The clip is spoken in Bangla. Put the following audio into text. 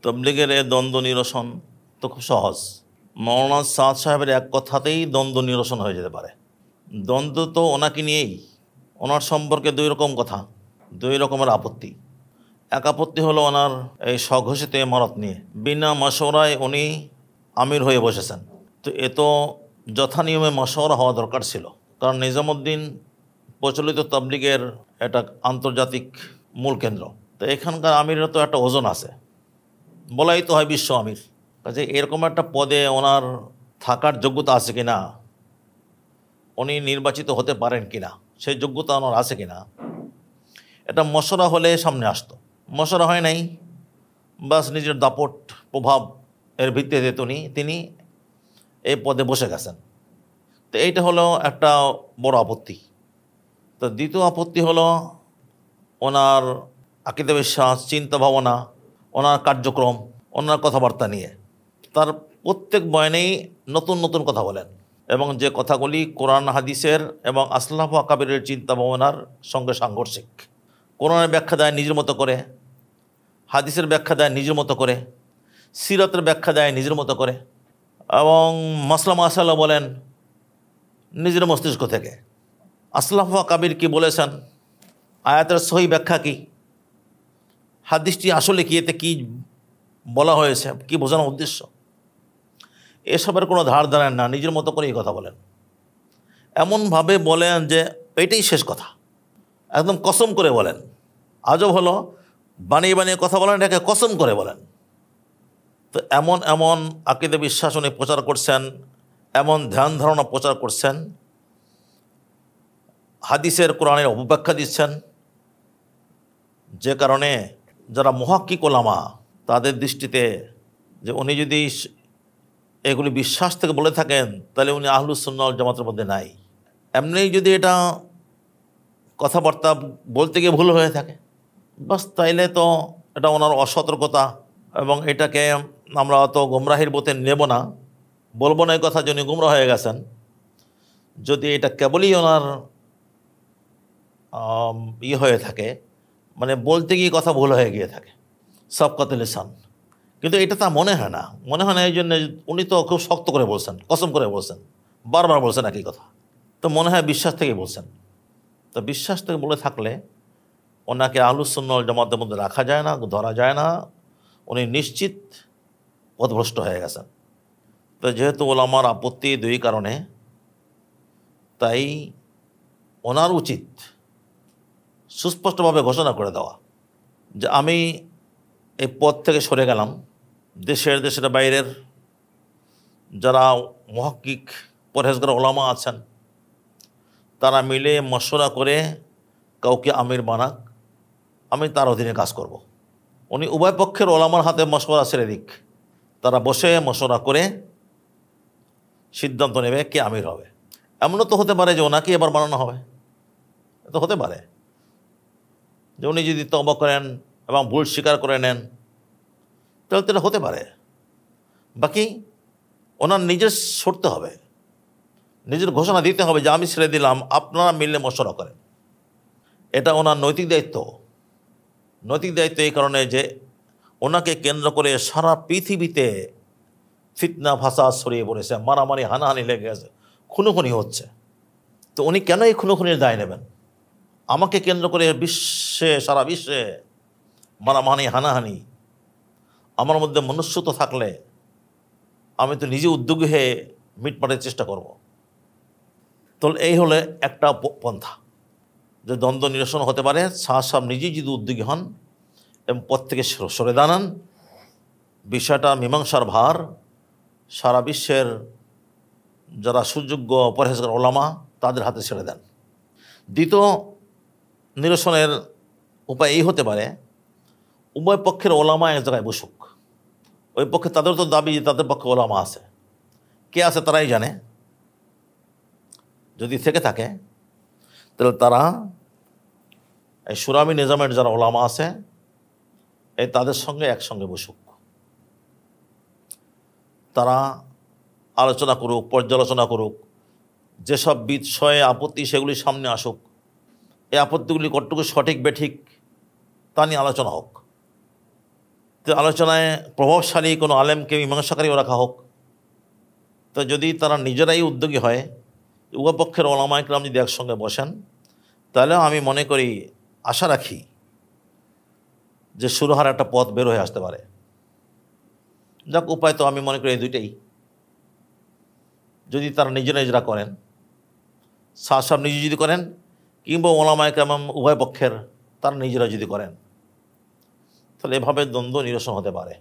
তবলিগের এই দ্বন্দ্ব নিরসন তো খুব সহজ। মৌলানা সাদ সাহেবের এক কথাতেই দ্বন্দ্ব নিরসন হয়ে যেতে পারে। দ্বন্দ্ব তো ওনাকে নিয়েই, ওনার সম্পর্কে দুই রকম কথা, দুই রকমের আপত্তি। এক আপত্তি হলো ওনার এই স্বঘোষিত ইমারত নিয়ে বিনা মশওরায় উনি আমির হয়ে বসেছেন। তো এ তো যথানিয়মে মশওরা হওয়া দরকার ছিল, কারণ নিজামুদ্দিন প্রচলিত তাবলিগের একটা আন্তর্জাতিক মূল কেন্দ্র। তো এখানকার আমিরের তো একটা ওজন আছে, বলাই তো হয় বিশ্ব আমির। কাজে এরকম একটা পদে ওনার থাকার যোগ্যতা আছে কিনা, উনি নির্বাচিত হতে পারেন কিনা, সেই যোগ্যতা ওনার আছে কিনা, এটা মশওরা হলে সামনে আসতো। মশওরা হয় নাই, বাস নিজের দাপট প্রভাব এর ভিত্তিতে তিনি এই পদে বসে গেছেন। তো এইটা হলো একটা বড় আপত্তি। তো দ্বিতীয় আপত্তি হলো ওনার আকীদা বিশ্বাস, চিন্তা ভাবনা, ওনার কার্যক্রম, ওনার কথাবার্তা নিয়ে। তার প্রত্যেক বয়ানেই নতুন নতুন কথা বলেন, এবং যে কথাগুলি কোরআন হাদিসের এবং আসলাফ আকাবিরের চিন্তা ভাবনার সঙ্গে সাংঘর্ষিক। কোরআনের ব্যাখ্যা দেয় নিজের মতো করে, হাদিসের ব্যাখ্যা দেয় নিজের মতো করে, সিরাতের ব্যাখ্যা দেয় নিজের মতো করে, এবং মাসলা মাসালা বলেন নিজের মস্তিষ্ক থেকে। আসলাফ আকাবির কি বলেছেন, আয়াতের সহি ব্যাখ্যা কি, হাদিসটি আসলে কি, এতে কী বলা হয়েছে, কি বোঝানোর উদ্দেশ্য, এসবের কোনো ধার ধারেন না, নিজের মতো করেই কথা বলেন। এমনভাবে বলেন যে এটাই শেষ কথা, একদম কসম করে বলেন। আজব হলো, বানিয়ে বানিয়ে কথা বলেন, এটাকে কসম করে বলেন। তো এমন এমন আকীদা বিশ্বাস উনি প্রচার করছেন, এমন ধ্যান ধারণা প্রচার করছেন, হাদিসের কোরআনের অপব্যাখ্যা দিচ্ছেন, যে কারণে যারা মুহাক্কিক ওলামা তাদের দৃষ্টিতে যে উনি যদি এগুলি বিশ্বাস থেকে বলে থাকেন তাহলে উনি আহলুস সুন্নাহ ওয়াল জামাতের মধ্যে নাই। এমনি যদি এটা কথাবার্তা বলতে গিয়ে ভুল হয়ে থাকে, বাস তাইলে তো এটা ওনার অসতর্কতা, এবং এটাকে আমরা অত গুমরাহির পথে নেব না, বলবো না এই কথা যে উনি গুমরাহ হয়ে গেছেন। যদি এটা কেবলই ওনার হয়ে থাকে, মানে বলতে গিয়ে কথা ভুল হয়ে গিয়ে থাকে, সাবকাতুল লিসান, কিন্তু এটা তা মনে হয় না। মনে হয় না এই জন্য উনি তো খুব শক্ত করে বলছেন, কসম করে বলছেন, বারবার বলছেন একই কথা। তো মনে হয় বিশ্বাস থেকে বলছেন। তো বিশ্বাস থেকে বলে থাকলে ওনাকে আহলুস সুন্নাহ ওয়াল জামাতের মধ্যে রাখা যায় না, ধরা যায় না, উনি নিশ্চিত পথভ্রষ্ট হয়ে গেছেন। তো যেহেতু ওলামার আপত্তি দুই কারণে, তাই ওনার উচিত সুস্পষ্টভাবে ঘোষণা করে দেওয়া যে আমি এই পদ থেকে সরে গেলাম। দেশের বাইরের যারা মুহাক্কিক পরহেজগার ওলামা আছেন তারা মিলে মশওরা করে কাউকে আমির বানাক, আমি তার অধীনে কাজ করব। উনি উভয় পক্ষের ওলামার হাতে মশওরা ছেড়ে দিক, তারা বসে মশওরা করে সিদ্ধান্ত নেবে কে আমির হবে। এমনও তো হতে পারে যে ওনাকে এবার বানানো হবে, তো হতে পারে যে উনি যদি তওবা করেন এবং ভুল স্বীকার করে নেন তাহলে তো এটা হতে পারে। বাকি ওনার নিজের সরতে হবে, নিজের ঘোষণা দিতে হবে যে আমি ছেড়ে দিলাম, আপনারা মিললে মশওরা করেন। এটা ওনার নৈতিক দায়িত্ব। নৈতিক দায়িত্ব এই কারণে যে ওনাকে কেন্দ্র করে সারা পৃথিবীতে ফিতনা ফাসাদ ছড়িয়ে পড়েছে, মারামারি হানাহানি লেগে গেছে, খুনোখুনি হচ্ছে। তো উনি কেন এই খুনোখুনির দায় নেবেন? আমাকে কেন্দ্র করে সারা বিশ্বে মারামারি হানাহানি, আমার মধ্যে মনুষ্যত্ব থাকলে আমি তো নিজে উদ্যোগী হয়ে মিটমাটের চেষ্টা করব। তো এই হলে একটা পন্থা যে দ্বন্দ্ব নিরসন হতে পারে। শাহ সাহেব নিজেই যদি উদ্যোগী হন এবং পথ থেকে সরে দাঁড়ান, বিষয়টা মীমাংসার ভার সারা বিশ্বের যারা সুযোগ্য পরহেজগার ওলামা তাদের হাতে ছেড়ে দেন। দ্বিতীয় নিরসনের উপায় এই হতে পারে, উভয় পক্ষের ওলামা এক জায়গায় বসুক। ওই পক্ষে তাদের তো দাবি যে তাদের পক্ষে ওলামা আছে, কে আছে তারাই জানে। যদি থেকে থাকে তাহলে তারা এই সুরামি নিজামের যারা ওলামা আছে এই তাদের সঙ্গে একসঙ্গে বসুক, তারা আলোচনা করুক, পর্যালোচনা করুক, যেসব বিষয়ে আপত্তি সেগুলি সামনে আসুক, এই আপত্তিগুলি কতটুকু সঠিক বেঠিক তা নিয়ে আলোচনা হোক। তো তো আলোচনায় প্রভাবশালী কোনো আলেমকে মীমাংসাকারীও রাখা হোক। তো যদি তারা নিজেরাই উদ্যোগী হয়, উভয় পক্ষের ওলামা ইকরাম যদি একসঙ্গে বসেন, তাহলে আমি মনে করি, আশা রাখি যে সুরাহার একটা পথ বের হয়ে আসতে পারে। যাক, উপায় তো আমি মনে করি এই দুইটাই। যদি তারা নিজেরা করেন, সাহেব নিজে যদি করেন, কিংবা ওলামা ইকরাম উভয় পক্ষের তারা নিজেরা যদি করেন, তাহলে এভাবে দ্বন্দ্ব নিরসন হতে পারে।